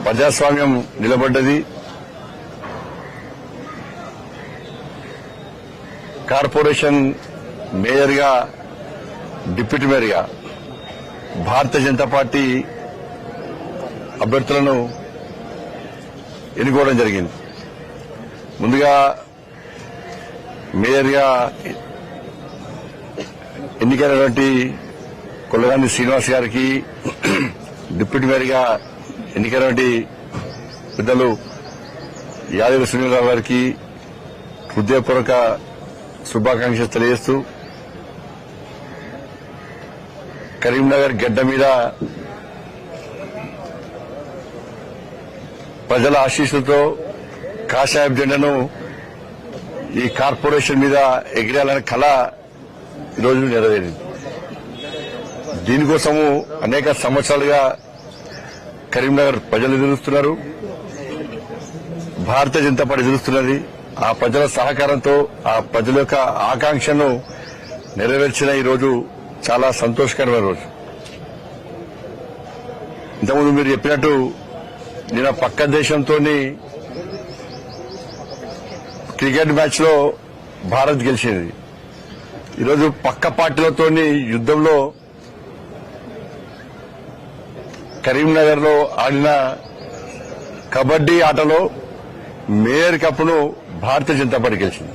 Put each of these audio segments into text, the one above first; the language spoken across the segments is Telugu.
ప్రజాస్వామ్యం నిలబడ్డది. కార్పొరేషన్ మేయర్గా, డిప్యూటీ మేయర్గా భారతీయ జనతా పార్టీ అభ్యర్థులను ఎన్నుకోవడం జరిగింది. ముందుగా మేయర్గా ఎన్నికైనటువంటి కొల్లగాని శ్రీనివాస్ గారికి, డిప్యూటీ మేయర్గా ఎన్నికైనటువంటి పెద్దలు యాదగిరి సునీలరావు గారికి హృదయపూర్వక శుభాకాంక్షలు తెలియజేస్తూ, కరీంనగర్ గడ్డ మీద ప్రజల ఆశీస్సులతో కాషాయపు జెండాను ఈ కార్పొరేషన్ మీద ఎగిరేయాలనే కళ ఈరోజు నెరవేరింది. దీనికోసము అనేక సంవత్సరాలుగా కరీంనగర్ ప్రజలు ఎదురుస్తున్నారు, భారతీయ జనతా పార్టీ ఎదురుస్తున్నది. ఆ ప్రజల సహకారంతో ఆ ప్రజల యొక్క ఆకాంక్షను నెరవేర్చిన ఈరోజు చాలా సంతోషకరమైన రోజు. ఇంతకుముందు మీరు చెప్పినట్టు నిన్న పక్క దేశంతో క్రికెట్ మ్యాచ్ లో భారత్ గెలిచింది. ఈరోజు పక్క పార్టీలతో యుద్దంలో కరీంనగర్ లో ఆడిన కబడ్డీ ఆటలో మేయర్ కప్ను భారతీయ జనతా పార్టీ గెలిచింది.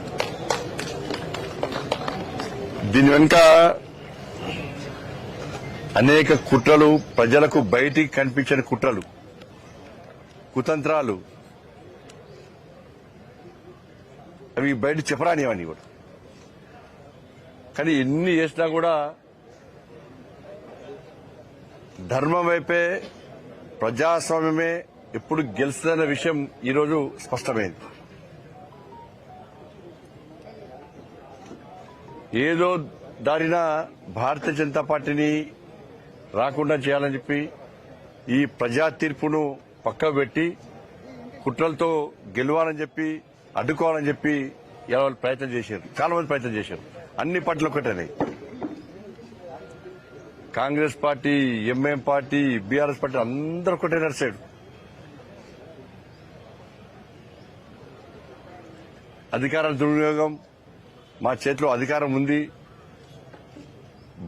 దీని వెనుక అనేక కుట్రలు, ప్రజలకు బయటికి కనిపించని కుట్రలు, కుతంత్రాలు, అవి బయట చెప్పరానివని కూడా. కానీ ఎన్ని చేసినా కూడా ధర్మం వైపే, ప్రజాస్వామ్యమే ఎప్పుడు గెలుస్తుందన్న విషయం ఈరోజు స్పష్టమైంది. ఏదో దారిన భారతీయ జనతా పార్టీని రాకుండా చేయాలని చెప్పి ఈ ప్రజా తీర్పును పక్కకు పెట్టి కుట్రలతో గెలవాలని చెప్పి, అడ్డుకోవాలని చెప్పి ఇలా వాళ్ళు ప్రయత్నం చేశారు. చాలా మంది ప్రయత్నం చేశారు. అన్ని పార్టీలు ఒకటేనాయి. Congress party, MIM party, BRS party అందరూ ఒకటే నడిచాడు. అధికార దుర్వినియోగం, మా చేతిలో అధికారం ఉంది,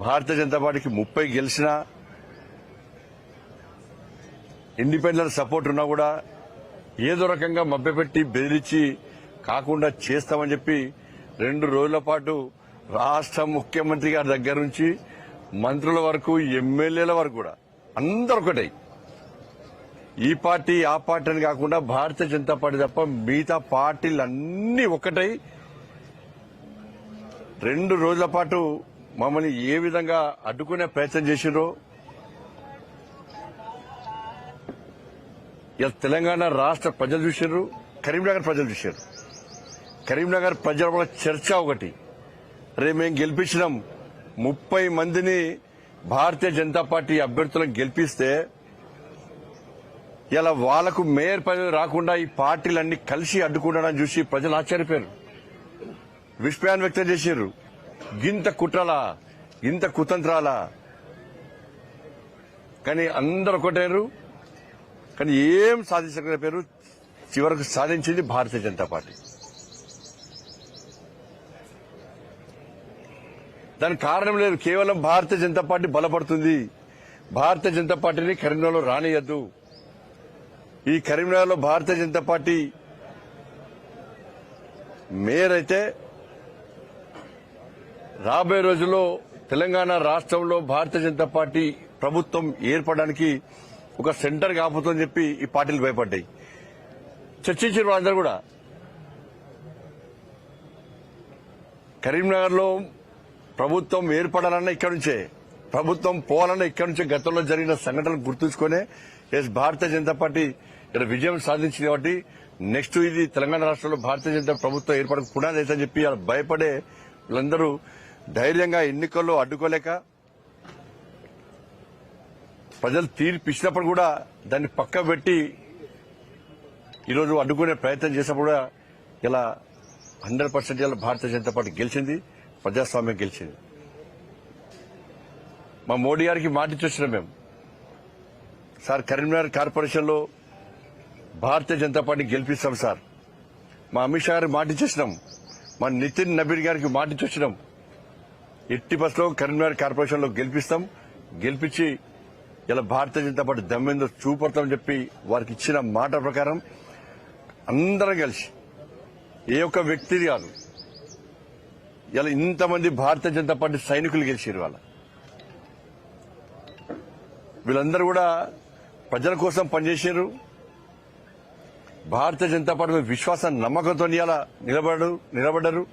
భారతీయ జనతా పార్టీకి 30 గెలిచినా, ఇండిపెండెంట్ సపోర్ట్ ఉన్నా కూడా ఏదో రకంగా మభ్యపెట్టి బెదిరించి కాకుండా చేస్తామని చెప్పి 2 రోజుల పాటు రాష్ట్ర ముఖ్యమంత్రి గారి దగ్గర నుంచి మంత్రుల వరకు, ఎమ్మెల్యేల వరకు కూడా అందరూ ఒకటే. ఈ పార్టీ ఆ పార్టీ అని కాకుండా భారతీయ జనతా పార్టీ తప్ప మిగతా పార్టీలన్నీ ఒకటై 2 రోజుల పాటు మమ్మల్ని ఏ విధంగా అడ్డుకునే ప్రయత్నం చేసిండ్రో ఇలా తెలంగాణ రాష్ట్ర ప్రజలు చూశారు, కరీంనగర్ ప్రజలు చూశారు. కరీంనగర్ ప్రజల చర్చ ఒకటి, రేపు మేము గెలిపించినాం 30 మందిని భారతీయ జనతా పార్టీ అభ్యర్థులను గెలిపిస్తే ఇలా వాళ్లకు మేయర్ పదవి రాకుండా ఈ పార్టీలన్నీ కలిసి అడ్డుకుంటాడని చూసి ప్రజలు ఆశ్చర్యపోయారు, విస్మయాన్ని వ్యక్తం చేశారు. గింత కుట్రలా, ఇంత కుతంత్రాలా? కానీ అందరూ ఒకటేరు. కానీ ఏం సాధించకపోయారు. చివరకు సాధించింది భారతీయ జనతా పార్టీ. దానికి కారణం లేదు, కేవలం భారతీయ జనతా పార్టీ బలపడుతుంది. భారతీయ జనతా పార్టీని కరీంనగర్లో రానియద్దు. ఈ కరీంనగర్లో భారతీయ జనతా పార్టీ మేయర్ అయితే రాబోయే రోజుల్లో తెలంగాణ రాష్ట్రంలో భారతీయ జనతా పార్టీ ప్రభుత్వం ఏర్పడడానికి ఒక సెంటర్ కాపుతుందని చెప్పి ఈ పార్టీలు భయపడ్డాయి. చర్చించారు వాళ్ళందరూ కూడా. కరీంనగర్లో ప్రభుత్వం ఏర్పడాలన్నా ఇక్కడి నుంచే, ప్రభుత్వం పోవాలన్నా ఇక్కడి నుంచే గతంలో జరిగిన సంఘటనలు గుర్తుంచుకునే భారతీయ జనతా పార్టీ ఇక్కడ విజయం సాధించింది. కాబట్టి నెక్స్ట్ ఇది తెలంగాణ రాష్ట్రంలో భారతీయ జనతా ప్రభుత్వం ఏర్పడక పునాది అవుతుందని చెప్పి భయపడే వీళ్ళందరూ ధైర్యంగా ఎన్నికల్లో అడ్డుకోలేక ప్రజలు తీర్పు ఇచ్చినప్పుడు కూడా దాన్ని పక్క పెట్టి ఈరోజు అడ్డుకునే ప్రయత్నం చేసినప్పుడు కూడా ఇలా 100% ఇలా భారతీయ జనతా పార్టీ గెలిచింది, ప్రజాస్వామ్యం గెలిచింది. మా మోడీ గారికి మాట ఇచ్చి వచ్చినాం మేము. సార్ కరీంనగర్ కార్పొరేషన్ లో భారతీయ జనతా పార్టీ గెలిపిస్తాం సార్. మా అమిత్ షా గారికి మాట ఇచ్చేసినాం, మా నితిన్ నబీన్ గారికి మాట ఇచ్చొచ్చినాం. ఎట్టి బస్లో కరీంనగర్ కార్పొరేషన్ లో గెలిపిస్తాం. గెలిపించి ఇలా భారతీయ జనతా పార్టీ దమ్మెందో చూపడతామని చెప్పి వారికి ఇచ్చిన మాట ప్రకారం అందరం కలిసి, ఏ ఒక్క వ్యక్తి కాదు, ఇలా ఇంతమంది భారతీయ జనతా పార్టీ సైనికులు గెలిచారు. వీళ్ళందరూ కూడా ప్రజల కోసం పనిచేశారు. భారతీయ జనతా పార్టీ మీద విశ్వాసం నమ్మకంతో ఇలా నిలబడ్డారు.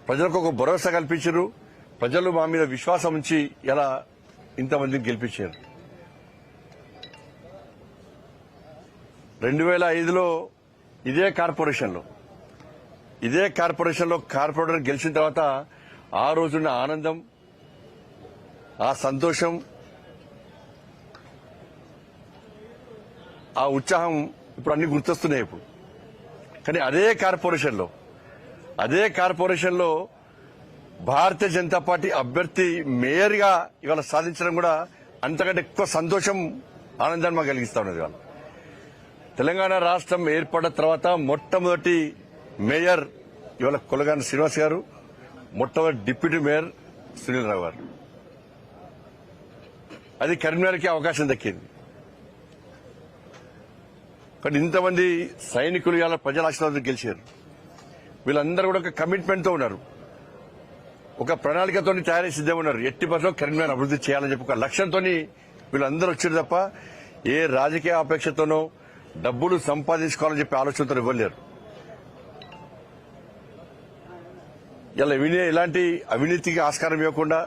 ప్రజలకు ఒక భరోసా కల్పించారు. ప్రజలు మా మీద విశ్వాసం ఉంచి ఇలా ఇంతమందిని గెలిపించారు. 2005లో ఇదే కార్పొరేషన్లో కార్పొరేటర్ గెలిచిన తర్వాత ఆ రోజున్న ఆనందం, ఆ సంతోషం, ఆ ఉత్సాహం ఇప్పుడు అన్ని గుర్తొస్తున్నాయి ఇప్పుడు. కానీ అదే కార్పొరేషన్లో భారతీయ జనతా పార్టీ అభ్యర్థి మేయర్ గా ఇవాళ సాధించడం కూడా అంతకంటే ఎక్కువ సంతోషం, ఆనందాన్ని మాకు కలిగిస్తా ఉన్నది. ఇవాళ తెలంగాణ రాష్ట్రం ఏర్పడిన తర్వాత మొట్టమొదటి మేయర్ ఇవాళ కొలగాని శ్రీనివాస్ గారు, మొట్టమొదటి డిప్యూటీ మేయర్ సునీల్ రావు గారు. అది కరీంనగర్కి అవకాశం దక్కింది. కానీ ఇంతమంది సైనికులు ఇవాళ ప్రజల ఆశీర్వాదం గెలిచారు. వీళ్ళందరూ కూడా ఒక కమిట్మెంట్ తో ఉన్నారు, ఒక ప్రణాళికతో తయారై సిద్ధంగా ఉన్నారు. ఎట్టి పరిస్థితుల్లో కరీంనగర్ అభివృద్ధి చేయాలని చెప్పి ఒక లక్ష్యంతో వీళ్ళందరూ వచ్చారు తప్ప ఏ రాజకీయ అపేక్షతోనో డబ్బులు సంపాదించుకోవాలని చెప్పి ఆలోచనతో ఇవ్వలేరు. ఇలా ఇలాంటి అవినీతికి ఆస్కారం ఇవ్వకుండా,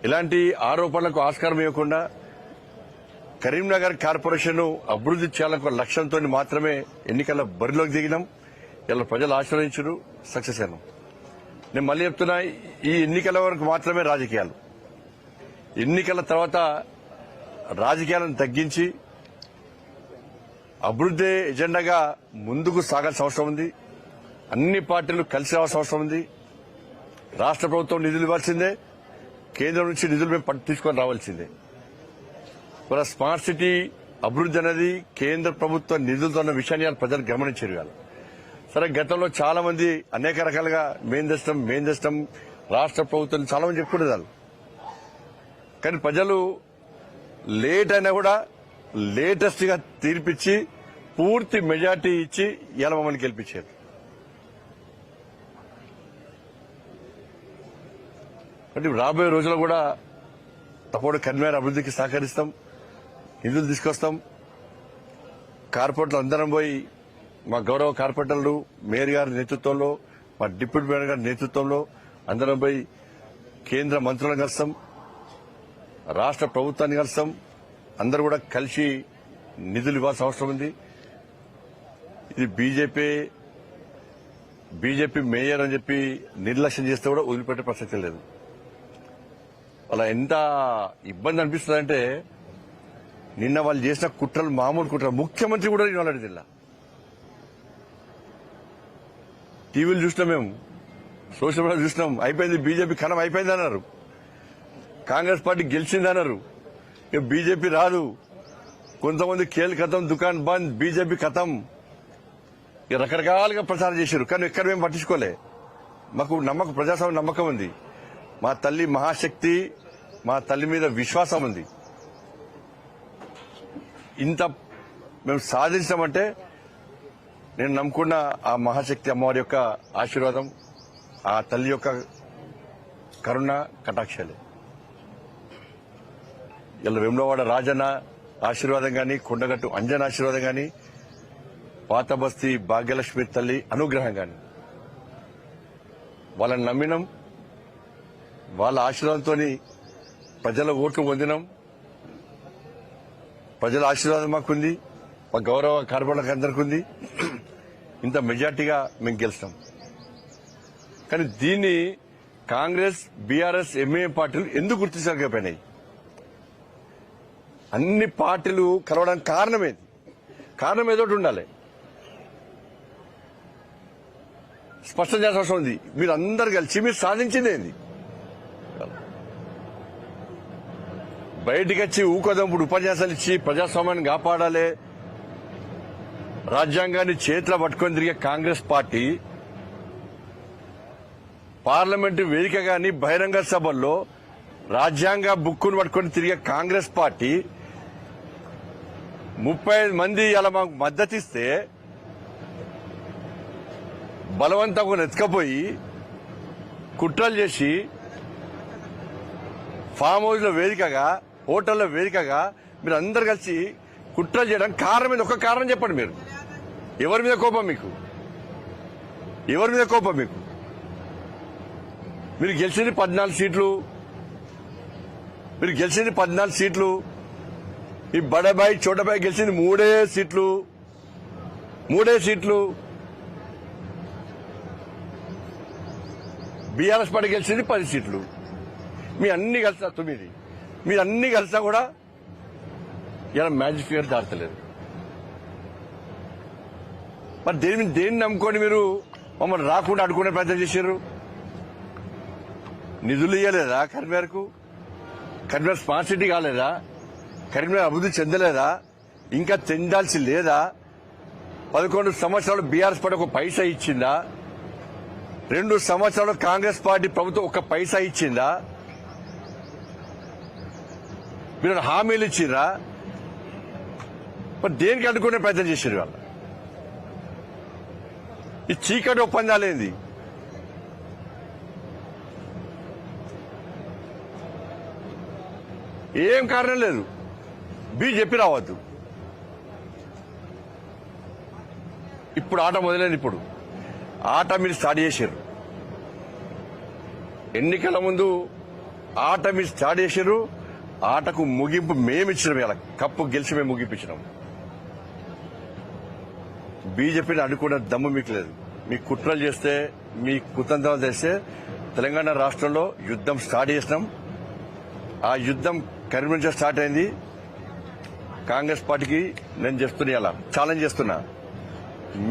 ఇలాంటి ఆరోపణలకు ఆస్కారం ఇవ్వకుండా కరీంనగర్ కార్పొరేషన్ అభివృద్ధి చేయాలనే లక్ష్యంతో మాత్రమే ఎన్నికల బరిలోకి దిగినాం. ఇలా ప్రజలు ఆశీర్వదించారు, సక్సెస్ అయినాం. నేను మళ్ళీ చెప్తున్నా, ఈ ఎన్నికల వరకు మాత్రమే రాజకీయాలు. ఎన్నికల తర్వాత రాజకీయాలను తగ్గించి అభివృద్ధి ఎజెండాగా ముందుకు సాగాల్సిన అవసరం ఉంది. అన్ని పార్టీలు కలిసి రావాల్సిన అవసరం ఉంది. రాష్ట్ర ప్రభుత్వం నిధులు ఇవ్వాల్సిందే, కేంద్రం నుంచి నిధులు మేము తీసుకొని రావాల్సిందే. మన స్మార్ట్ సిటీ అభివృద్ధి అనేది కేంద్ర ప్రభుత్వ నిధులతో ఉన్న విషయాన్ని ప్రజలు గమనించారు. కాదు సరే, గతంలో చాలా మంది అనేక రకాలుగా మేం తెస్తాం రాష్ట్ర ప్రభుత్వం చాలా మంది చెప్పుకునేదాళ్ళు. కానీ ప్రజలు లేట్ అయినా కూడా లేటెస్ట్ గా తీర్పిచ్చి పూర్తి మెజార్టీ ఇచ్చి ఇలా మమ్మల్ని గెలిపించారు. అంటే రాబోయే రోజుల్లో కూడా తప్పకుండా కరీంనగర్ అభివృద్ధికి సహకరిస్తాం, నిధులు తీసుకొస్తాం. కార్పొరేటర్లు అందరం పోయి, మా గౌరవ కార్పొరేటర్లు మేయర్ గారి నేతృత్వంలో, మా డిప్యూటీ మేయర్ గారి నేతృత్వంలో అందరం పోయి కేంద్ర మంత్రులను కలుస్తాం, రాష్ట్ర ప్రభుత్వాన్ని కలుస్తాం. అందరూ కూడా కలిసి నిధులు ఇవ్వాల్సిన అవసరం ఉంది. ఇది బీజేపీ మేయర్ అని చెప్పి నిర్లక్ష్యం చేస్తే కూడా వదిలిపెట్టే ప్రసక్తి లేదు. అలా ఎంత ఇబ్బంది అనిపిస్తుందంటే, నిన్న వాళ్ళు చేసిన కుట్రలు మామూలు కుట్రలు. ముఖ్యమంత్రి కూడా నేను వాళ్ళ జిల్లా టీవీలు చూసినాం, మేము సోషల్ మీడియా చూసినాం. అయిపోయింది, బీజేపీ కణం అయిపోయింది అన్నారు. కాంగ్రెస్ పార్టీ గెలిచిందన్నారు. ఇక బీజేపీ రాదు. కొంతమంది ఖేల్ ఖతం, దుకాన్ బంద్, బీజేపీ ఖతం, ఇక రకరకాలుగా ప్రచారం చేశారు. కానీ ఎక్కడ మేము పట్టించుకోలే. మాకు ప్రజాస్వామ్య నమ్మకం ఉంది. మా తల్లి మహాశక్తి, మా తల్లి మీద విశ్వాసం ఉంది. ఇంత మేము సాధించామంటే నేను నమ్ముకున్న ఆ మహాశక్తి అమ్మవారి యొక్క ఆశీర్వాదం, ఆ తల్లి యొక్క కరుణ కటాక్షాలే. ఇలా వేములవాడ రాజన్న ఆశీర్వాదం గాని, కొండగట్టు అంజన్ ఆశీర్వాదం గాని, పాత బస్తీ భాగ్యలక్ష్మి తల్లి అనుగ్రహం గాని, వాళ్ళని నమ్మినాం. వాళ్ళ ఆశీర్వాదంతో ప్రజల ఓట్లు పొందినాం. ప్రజల ఆశీర్వాదం మాకుంది, మా గౌరవ కార్పొరేటర్లకు అందరికీ ఉంది. ఇంత మెజార్టీగా మేము గెలుస్తాం. కానీ దీన్ని కాంగ్రెస్, బీఆర్ఎస్, ఎంఐఎం పార్టీలు ఎందుకు గుర్తించలేకపోయినాయి? అన్ని పార్టీలు కలవడానికి కారణం ఏదో ఉండాలి. స్పష్టం చేయాల్సిన అవసరం ఉంది. మీరు అందరు కలిసి మీరు సాధించింది ఏంది? బయటికి వచ్చి ఊకదంపుడు ఉపన్యాసాలు ఇచ్చి ప్రజాస్వామ్యాన్ని కాపాడాలి, రాజ్యాంగాన్ని చేతిలో పట్టుకొని తిరిగే కాంగ్రెస్ పార్టీ పార్లమెంటు వేదిక గాని బహిరంగ సభల్లో రాజ్యాంగ బుక్కును పట్టుకొని తిరిగే కాంగ్రెస్ పార్టీ 35 మంది ఇలా మాకు మద్దతిస్తే బలవంతంగా ఎత్తుకపోయి కుట్రలు చేసి ఫామ్ హౌస్ లో వేదికగా, హోటల్లో వేదికగా మీరు అందరు కలిసి కుట్రలు చేయడానికి కారణం మీద ఒక కారణం చెప్పండి. మీరు ఎవరి మీద కోపం మీకు? ఎవరి మీద కోపం మీకు? మీరు గెలిచింది 14 సీట్లు, మీరు గెలిచింది 14 సీట్లు. ఈ బడబాయి చోటబాయి గెలిచింది 3 సీట్లు, 3 సీట్లు. బీఆర్ఎస్ పార్టీ గెలిచింది 10 సీట్లు. మీ అన్ని కలిసా 9. మీరు అన్ని కలిసా కూడా ఇలా మ్యాజిక్ ఫిగర్ దాటలేదు. మరి దేన్ని నమ్ముకొని మీరు మమ్మల్ని రాకుండా అడ్డుకునే ప్రయత్నం చేశారు? నిధులు ఇవ్వలేదా కరీంనగర్కు? కరీంనగర్ స్మార్ట్ సిటీ కాలేదా? కరీంనగర్ అభివృద్ధి చెందలేదా? ఇంకా చెందాల్సి లేదా? 11 సంవత్సరాలు బీఆర్ఎస్ పార్టీ ఒక పైసా ఇచ్చిందా? 2 సంవత్సరాలు కాంగ్రెస్ పార్టీ ప్రభుత్వం ఒక పైసా ఇచ్చిందా? మీరు హామీలు ఇచ్చిర్రా? మరి దేనికి అడ్డుకునే ప్రయత్నం చేశారు వాళ్ళు? ఈ చీకటి ఒప్పందాలేంది? ఏం కారణం లేదు. చెప్పి రావద్దు. ఇప్పుడు ఆట మొదలైంది. ఇప్పుడు ఆట మీరు స్టార్ట్ చేశారు. ఎన్నికల ముందు ఆట మీరు స్టార్ట్ చేశారు. ఆటకు ముగింపు మేమిచ్చినాం. ఇలా కప్పు గెలిచి మేము ముగింపించినాం. బీజేపీని అడ్డుకునే దమ్ము మీకు లేదు. మీ కుట్రలు చేస్తే, మీ కుతంత్రాలు చేస్తే తెలంగాణ రాష్ట్రంలో యుద్ధం స్టార్ట్ చేసినాం. ఆ యుద్ధం కరీంనగర్ నుంచి స్టార్ట్ అయింది. కాంగ్రెస్ పార్టీకి నేను చేస్తున్నా, ఇలా ఛాలెంజ్ చేస్తున్నా,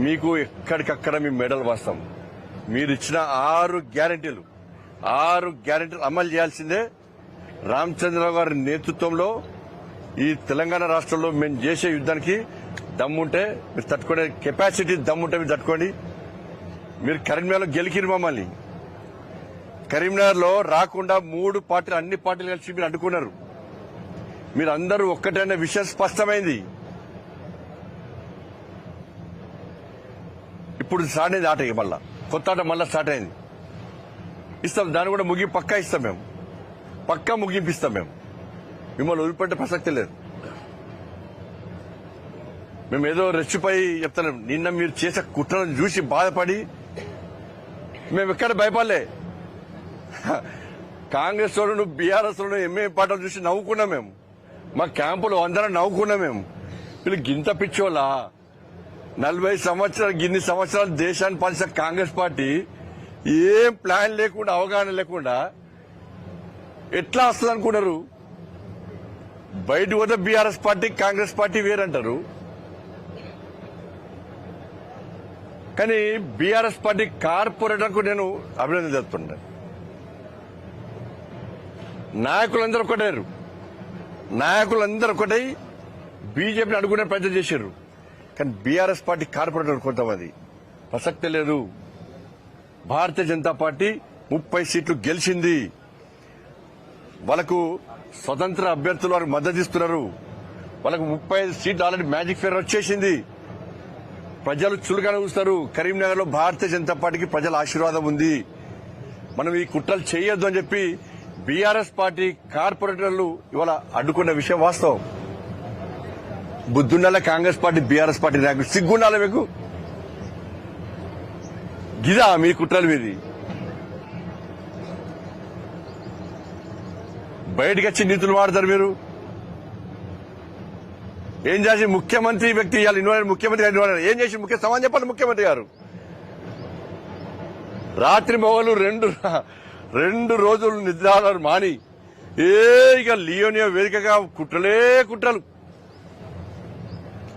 మీకు ఎక్కడికక్కడ మీ మెడల్ వాస్తాం. మీరు ఇచ్చిన 6 గ్యారెంటీలు అమలు చేయాల్సిందే. రామచంద్రరావు గారి నేతృత్వంలో ఈ తెలంగాణ రాష్ట్రంలో మేము చేసే యుద్ధానికి దమ్ముంటే మీరు తట్టుకునే కెపాసిటీ దమ్ముంటే మీరు తట్టుకోండి. మీరు కరీంనగర్లో గెలికిరు మమ్మల్ని. కరీంనగర్లో రాకుండా 3 పార్టీలు, అన్ని పార్టీలు కలిసి మీరు అడ్డుకున్నారు. మీరందరూ ఒక్కటైన విషయం స్పష్టమైంది. ఇప్పుడు స్టార్ట్ అయింది ఆట. మళ్ళా కొత్త ఆట మళ్ళా స్టార్ట్ అయింది. ఇస్తాం, దాన్ని కూడా పక్కా ఇస్తాం. మేము పక్కా ముగింపిస్తాం. మేము మిమ్మల్ని వదిలిపెట్టే ప్రసక్తి లేదు. మేము ఏదో రెచ్చిపోయి చెప్తాను. నిన్న మీరు చేసే కుట్రలను చూసి బాధపడి మేము ఎక్కడ భయపడలే. కాంగ్రెస్ వాళ్ళు, బీఆర్ఎస్ వాళ్ళు, ఎంఏ పార్టీలు చూసి నవ్వుకున్నాం. మేము మా క్యాంపులో అందరం నవ్వుకున్నాం. మేము వీళ్ళు గింత పిచ్చోళ్ళ 40 సంవత్సరాలు, గిన్ని సంవత్సరాలు దేశాన్ని పాలించిన కాంగ్రెస్ పార్టీ ఏం ప్లాన్ లేకుండా, అవగాహన లేకుండా ఎట్లా వస్తుంది అనుకున్నారు? బయట పోతే బీఆర్ఎస్ పార్టీ, కాంగ్రెస్ పార్టీ వేరంటారు. కానీ బీఆర్ఎస్ పార్టీ కార్పొరేటర్కు నేను అభినందన చెప్తుంటా. నాయకులందరూ ఒకటారు. నాయకులందరూ ఒకటై బీజేపీని అడుగునే ప్రయత్నం చేశారు. కానీ బీఆర్ఎస్ పార్టీ కార్పొరేటర్ కొంతమంది ప్రసక్తే లేదు. భారతీయ జనతా పార్టీ 30 సీట్లు గెలిచింది. వాళ్ళకు స్వతంత్ర అభ్యర్థులు వారికి మద్దతు ఇస్తున్నారు. వాళ్ళకు 35 సీట్లు ఆల్రెడీ మ్యాజిక్ ఫిగర్ వచ్చేసింది. ప్రజలు చులుగానే చూస్తారు. కరీంనగర్ లో భారతీయ జనతా పార్టీకి ప్రజల ఆశీర్వాదం ఉంది. మనం ఈ కుట్రలు చేయొద్దు అని చెప్పి బీఆర్ఎస్ పార్టీ కార్పొరేటర్లు ఇవాళ అడ్డుకున్న విషయం వాస్తవం. బుద్ధుండాల కాంగ్రెస్ పార్టీ, బీఆర్ఎస్ పార్టీ నాయకులు సిగ్గుండాలి మీకు. గిదా మీ కుట్రలు మీది? బయటకు వచ్చి నీతులు వాడతారు మీరు. ఏం చేసి ముఖ్యమంత్రి వ్యక్తి ఇవాళ ఇన్వాల్వ్, ముఖ్యమంత్రి గారు ఇన్వాల్వ్ ఏం చేసి ముఖ్య సమాధానం చెప్పండి. ముఖ్యమంత్రి గారు రాత్రి మొగలు 2 రోజులు నిద్రాలు మాని ఇక లియోనియో వేదికగా కుట్రలే కుట్రలు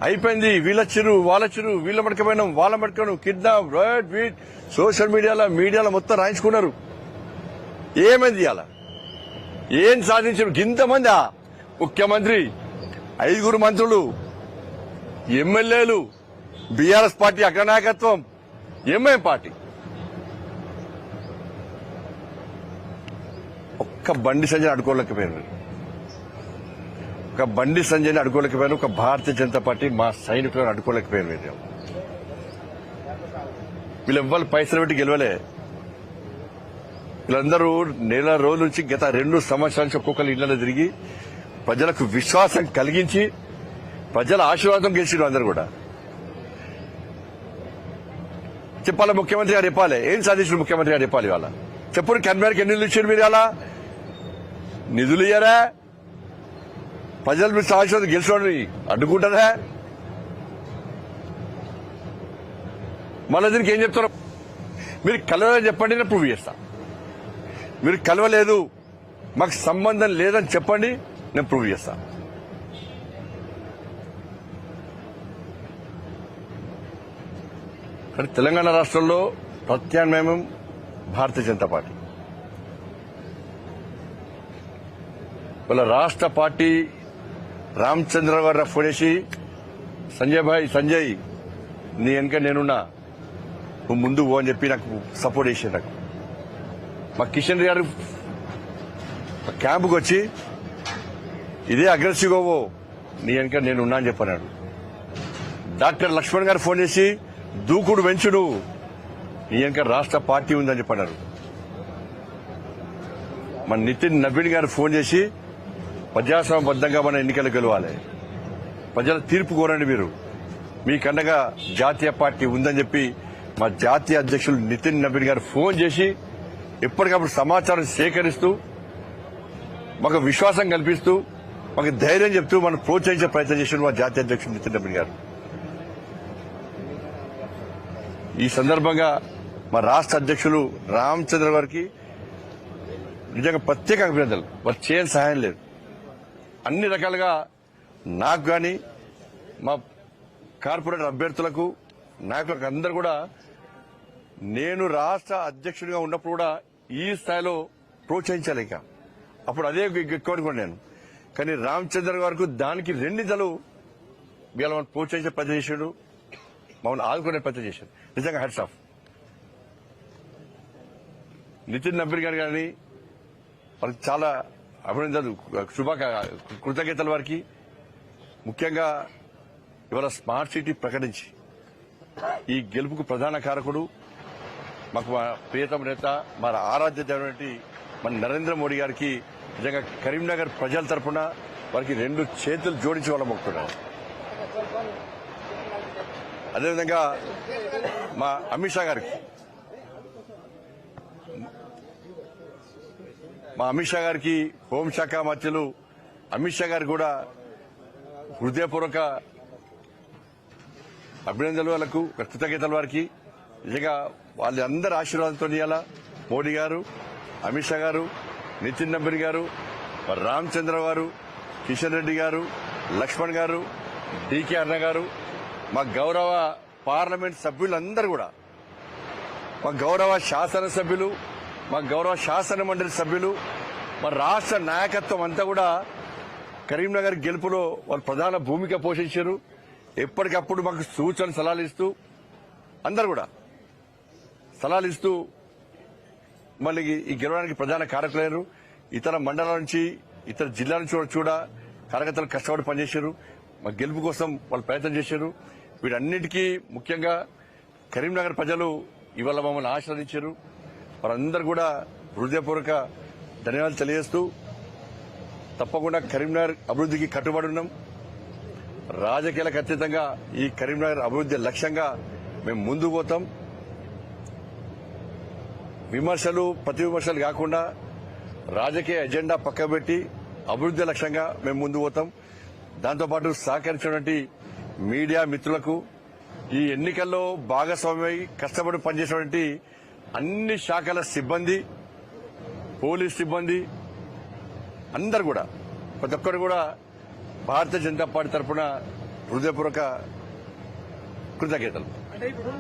అయిపోయింది. వీళ్ళొచ్చిరు, వాళ్ళొచ్చిరు, వీళ్ళ మడకపోయినాం, వాళ్ళ మడకపోయినాం, కిడ్నాప్, రైట్, వీట్, సోషల్ మీడియాలో మొత్తం రాయించుకున్నారు. ఏమైంది ఇవాళ? ఏం సాధించారు? ఇంతమంది ముఖ్యమంత్రి, 5 మంత్రులు, ఎమ్మెల్యేలు, బీఆర్ఎస్ పార్టీ అగ్రనాయకత్వం, ఎంఐఎం పార్టీ. ఒక్క బండి సంజయ్ అడుకోలేకపోయారు. ఒక బండి సంజయ్ని అడుకోలేకపోయారు. ఒక భారతీయ జనతా పార్టీ మా సైనికులను అడుకోలేకపోయారు. వీళ్ళెవ్వరు పైసలు పెట్టి గెలవలే. వీళ్ళందరూ నెల రోజుల నుంచి గత 2 సంవత్సరాల నుంచి ఒక్కొక్కరు ఇళ్లలో తిరిగి ప్రజలకు విశ్వాసం కలిగించి ప్రజల ఆశీర్వాదం గెలిచిన అందరూ కూడా. చెప్పాలి ముఖ్యమంత్రి గారు చెప్పాలి, ఏం సాధించిన ముఖ్యమంత్రి గారు చెప్పాలి. వాళ్ళ చెప్పు, కన్వీనర్కి ఎన్ని నిధులు ఇచ్చారు మీరు? అలా నిధులు ఇయ్యారా? ప్రజలు మీరు ఆశీర్వాదం గెలిచిన అడ్డుకుంటారా? మళ్ళీ దీనికి ఏం చెప్తారు? మీరు కలవలేదని చెప్పండి, నేను ప్రూవ్ చేస్తా. మీరు కలవలేదు, మాకు సంబంధం లేదని చెప్పండి, నేను ప్రూవ్ చేస్తా. కానీ తెలంగాణ రాష్ట్రంలో ప్రత్యామ్నాయం భారతీయ జనతా పార్టీ. వాళ్ళ రాష్ట్ర పార్టీ రామచంద్రరావు గారు ఫోన్ చేసి, సంజయ్ నీ వెనక నేనున్నా, నువ్వు ముందు పో అని చెప్పి నాకు సపోర్ట్ చేసి, నాకు మా కిషన్ రెడ్డి గారు క్యాంపుకి వచ్చి ఇదే అగ్రెసివ్గా పో, నీ వెనక నేనున్నా అని చెప్పన్నాడు. డాక్టర్ లక్ష్మణ్ గారు ఫోన్ చేసి దూకుడు పెంచుడు, నీ వెనక రాష్ట్ర పార్టీ ఉందని చెప్పన్నారు. మన నితిన్ నవీన్ గారు ఫోన్ చేసి ప్రజాస్వామ్యబద్దంగా మన ఎన్నికలు గెలవాలి, ప్రజల తీర్పు కోరండి, మీరు మీకండగా జాతీయ పార్టీ ఉందని చెప్పి మా జాతీయ అధ్యక్షులు నితిన్ నవీన్ గారు ఫోన్ చేసి ఎప్పటికప్పుడు సమాచారం సేకరిస్తూ మాకు విశ్వాసం కల్పిస్తూ మాకు ధైర్యం చెప్తూ మనం ప్రోత్సహించే ప్రయత్నం చేసిన మా జాతీయ అధ్యక్షులు నితిన్ నవీన్ గారు. ఈ సందర్భంగా మా రాష్ట్ర అధ్యక్షులు రామచంద్ర గారికి నిజంగా ప్రత్యేక అభినందనలు. వారు చేయని సహాయం లేదు. అన్ని రకాలుగా నాకు గాని మా కార్పొరేటర్ అభ్యర్థులకు నాయకులకు అందరూ కూడా నేను రాష్ట్ర అధ్యక్షుడిగా ఉన్నప్పుడు కూడా ఈ స్థాయిలో ప్రోత్సహించాలి. ఇంకా అప్పుడు అదే ఎక్కువ అనుకోండి నేను. కానీ రామచంద్ర గారికి దానికి 2 నిధులు వీళ్ళ మనం ప్రోత్సహించే ప్రయత్నం చేశాడు, మమ్మల్ని ఆదుకునే ప్రయత్నం చేశాడు. నిజంగా హెడ్స్ ఆఫ్. నితిన్ నవీన్ గారు కానీ వాళ్ళకి చాలా అభినందనలు, కృతజ్ఞతలు వారికి. ముఖ్యంగా ఇవాళ స్మార్ట్ సిటీ ప్రకటించి ఈ గెలుపుకు ప్రధాన కారకుడు మాకు మా ప్రియతమ నేత, మా ఆరాధ్య దేవుడు మన నరేంద్ర మోడీ గారికి నిజంగా కరీంనగర్ ప్రజల తరఫున వారికి 2 చేతులు జోడించి వాళ్ళ మొక్కుతున్నాం. అదేవిధంగా మా అమిత్ షా గారికి హోంశాఖ మంత్రులు అమిత్ షా గారికి కూడా హృదయపూర్వక అభినందనలు, వాళ్ళకు కృతజ్ఞతలు వారికి. నిజంగా వాళ్ళందరి ఆశీర్వాదంతో ఇవాళ మోడీ గారు, అమిత్ షా గారు, నితిన్ నవీన్ గారు, రామచంద్ర గారు, కిషన్ రెడ్డి గారు, లక్ష్మణ్ గారు, డీకే అన్న గారు, మా గౌరవ పార్లమెంట్ సభ్యులందరూ కూడా, మా గౌరవ శాసనసభ్యులు, మా గౌరవ శాసన మండలి సభ్యులు, మా రాష్ట్ర నాయకత్వం అంతా కూడా కరీంనగర్ గెలుపులో వాళ్ళు ప్రధాన భూమిక పోషించారు. ఎప్పటికప్పుడు మాకు సూచన సలహాలు ఇస్తూ అందరు కూడా సలహాలు ఇస్తూ మళ్ళీ ఈ గెలవడానికి ప్రధాన కారకులైన ఇతర మండలాల నుంచి, ఇతర జిల్లాల నుంచి కూడా కార్యకర్తలు కష్టపడి పనిచేశారు. మా గెలుపు కోసం వాళ్ళు ప్రయత్నం చేశారు. వీటన్నిటికీ ముఖ్యంగా కరీంనగర్ ప్రజలు ఇవాళ మమ్మల్ని ఆశీర్వదించారు. వారందరూ కూడా హృదయపూర్వక ధన్యవాదాలు తెలియజేస్తూ తప్పకుండా కరీంనగర్ అభివృద్ధికి కట్టుబడి ఉన్నాం. రాజకీయాలకు అతీతంగా ఈ కరీంనగర్ అభివృద్ధి లక్ష్యంగా మేము ముందుకు పోతాం. ప్రతి విమర్శలు కాకుండా రాజకీయ ఎజెండా పక్కబెట్టి అభివృద్ధి లక్ష్యంగా మేము ముందుకు పోతాం. దాంతోపాటు సహకరించినటువంటి మీడియా మిత్రులకు, ఈ ఎన్నికల్లో భాగస్వామ్యమై కష్టపడి పనిచేసినటువంటి అన్ని శాఖల సిబ్బంది, పోలీస్ సిబ్బంది అందరు కూడా, ప్రతి ఒక్కరు కూడా భారతీయ జనతా పార్టీ తరఫున హృదయపూర్వక కృతజ్ఞతలు. అంటే ఇప్పుడు